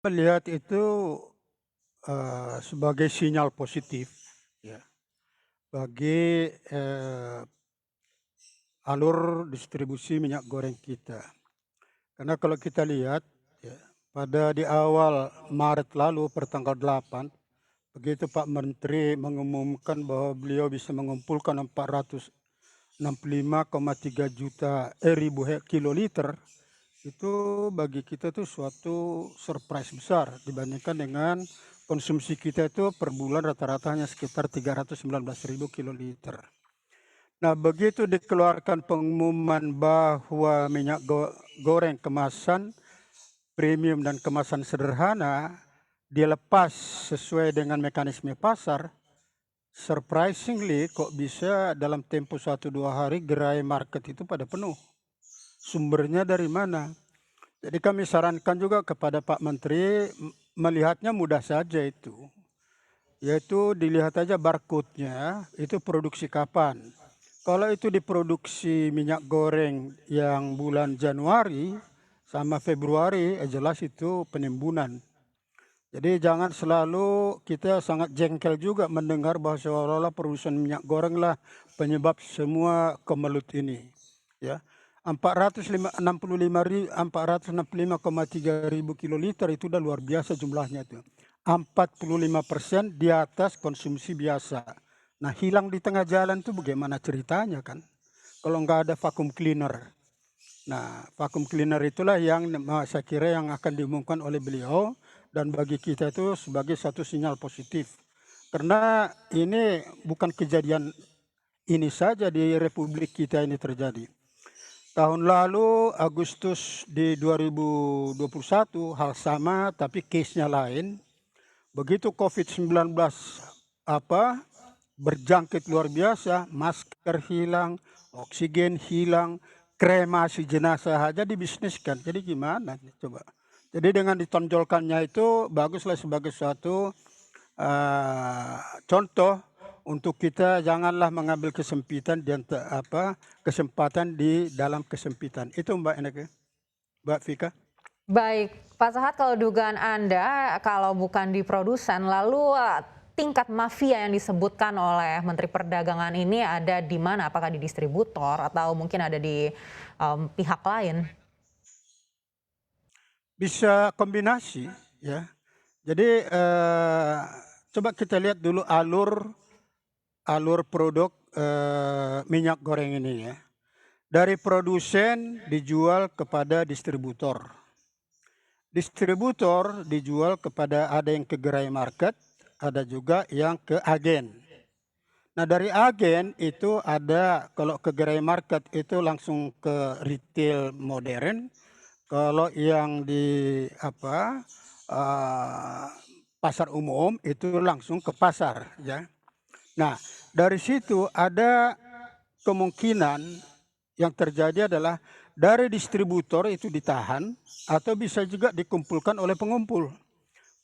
melihat itu sebagai sinyal positif ya bagi alur distribusi minyak goreng kita. Karena kalau kita lihat ya, pada di awal Maret lalu pertanggal 8, begitu Pak Menteri mengumumkan bahwa beliau bisa mengumpulkan 465,3 juta kiloliter, itu bagi kita tuh suatu surprise besar dibandingkan dengan konsumsi kita itu per bulan rata-rata hanya sekitar 319.000 kiloliter. Nah, begitu dikeluarkan pengumuman bahwa minyak goreng kemasan premium dan kemasan sederhana dilepas sesuai dengan mekanisme pasar, surprisingly kok bisa dalam tempo 1-2 hari gerai market itu pada penuh. Sumbernya dari mana? Jadi kami sarankan juga kepada Pak Menteri, melihatnya mudah saja itu. Yaitu dilihat aja barcode-nya, itu produksi kapan. Kalau itu diproduksi minyak goreng yang bulan Januari sama Februari, jelas itu penimbunan. Jadi jangan selalu kita sangat jengkel juga mendengar bahwa seolah-olah perusahaan minyak goreng lah penyebab semua kemelut ini. Ya, 465,3 ribu kiloliter itu udah luar biasa jumlahnya itu. 45% di atas konsumsi biasa. Nah, hilang di tengah jalan itu bagaimana ceritanya kan? Kalau nggak ada vacuum cleaner. Nah, vacuum cleaner itulah yang saya kira yang akan diumumkan oleh beliau dan bagi kita itu sebagai satu sinyal positif. Karena ini bukan kejadian ini saja di Republik kita ini terjadi. Tahun lalu Agustus di 2021 hal sama tapi case-nya lain. Begitu COVID-19 berjangkit luar biasa, masker hilang, oksigen hilang, kremasi jenazah aja dibisniskan. Jadi gimana coba? Jadi dengan ditonjolkannya itu baguslah sebagai suatu contoh untuk kita janganlah mengambil kesempitan kesempatan di dalam kesempitan. Itu Mbak Eneke, Mbak Vika. Baik, Pak Sahat, kalau dugaan Anda kalau bukan di produsen, lalu tingkat mafia yang disebutkan oleh Menteri Perdagangan ini ada di mana? Apakah di distributor atau mungkin ada di pihak lain? Bisa kombinasi ya. Jadi coba kita lihat dulu alur produk minyak goreng ini ya. Dari produsen dijual kepada distributor. Distributor dijual kepada ada yang ke gerai market, ada juga yang ke agen. Nah, dari agen itu ada kalau ke gerai market itu langsung ke retail modern. Kalau yang di pasar umum itu langsung ke pasar ya. Nah, dari situ ada kemungkinan yang terjadi adalah dari distributor itu ditahan atau bisa juga dikumpulkan oleh pengumpul.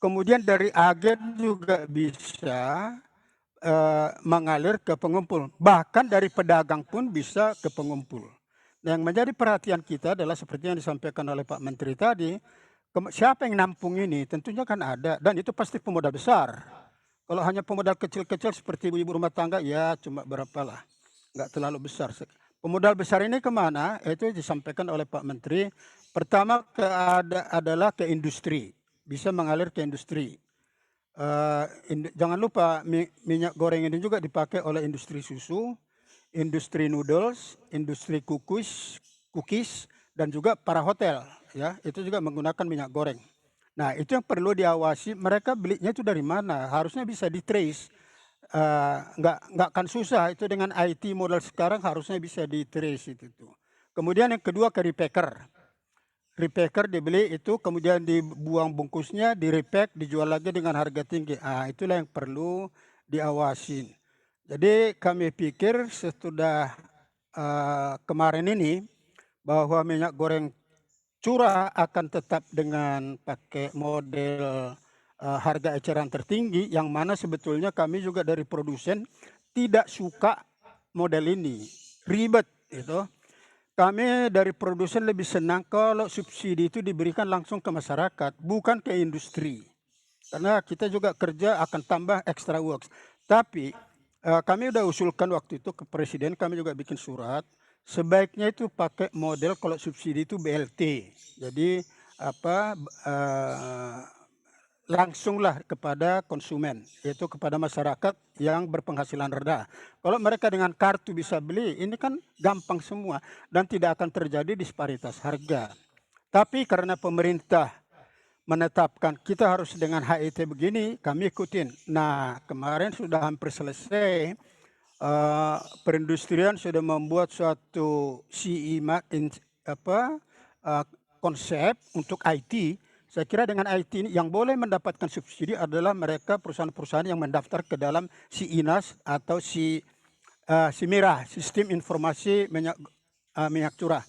Kemudian dari agen juga bisa mengalir ke pengumpul. Bahkan dari pedagang pun bisa ke pengumpul. Nah, yang menjadi perhatian kita adalah seperti yang disampaikan oleh Pak Menteri tadi, siapa yang nampung ini? Tentunya kan ada, dan itu pasti pemodal besar. Kalau hanya pemodal kecil-kecil seperti ibu-ibu rumah tangga, ya cuma berapa lah, nggak terlalu besar. Pemodal besar ini kemana? Itu disampaikan oleh Pak Menteri. Pertama adalah ke industri, bisa mengalir ke industri. Jangan lupa minyak goreng ini juga dipakai oleh industri susu, industri noodles, industri cookies, dan juga para hotel. Ya, itu juga menggunakan minyak goreng. Nah, itu yang perlu diawasi. Mereka belinya itu dari mana? Harusnya bisa di-trace. Nggak akan susah. Itu dengan IT modal sekarang harusnya bisa di-trace itu. Kemudian yang kedua ke repacker. Repacker dibeli itu kemudian dibuang bungkusnya, di-repack, dijual lagi dengan harga tinggi. Itulah yang perlu diawasin. Jadi kami pikir sesudah kemarin ini bahwa minyak goreng curah akan tetap dengan pakai model harga eceran tertinggi, yang mana sebetulnya kami juga dari produsen tidak suka model ini, ribet gitu. Kami dari produsen lebih senang kalau subsidi itu diberikan langsung ke masyarakat, bukan ke industri. Karena kita juga kerja akan tambah extra works. Tapi kami udah usulkan waktu itu ke presiden, kami juga bikin surat, sebaiknya itu pakai model kalau subsidi itu BLT. Jadi apa langsunglah kepada konsumen, yaitu kepada masyarakat yang berpenghasilan rendah. Kalau mereka dengan kartu bisa beli, ini kan gampang semua dan tidak akan terjadi disparitas harga. Tapi karena pemerintah menetapkan kita harus dengan HET begini, kami ikutin. Nah, kemarin sudah hampir selesai. Perindustrian sudah membuat suatu konsep untuk IT. Saya kira dengan IT ini yang boleh mendapatkan subsidi adalah mereka perusahaan-perusahaan yang mendaftar ke dalam SIINAS atau SIMIRA, Sistem Informasi Minyak Curah.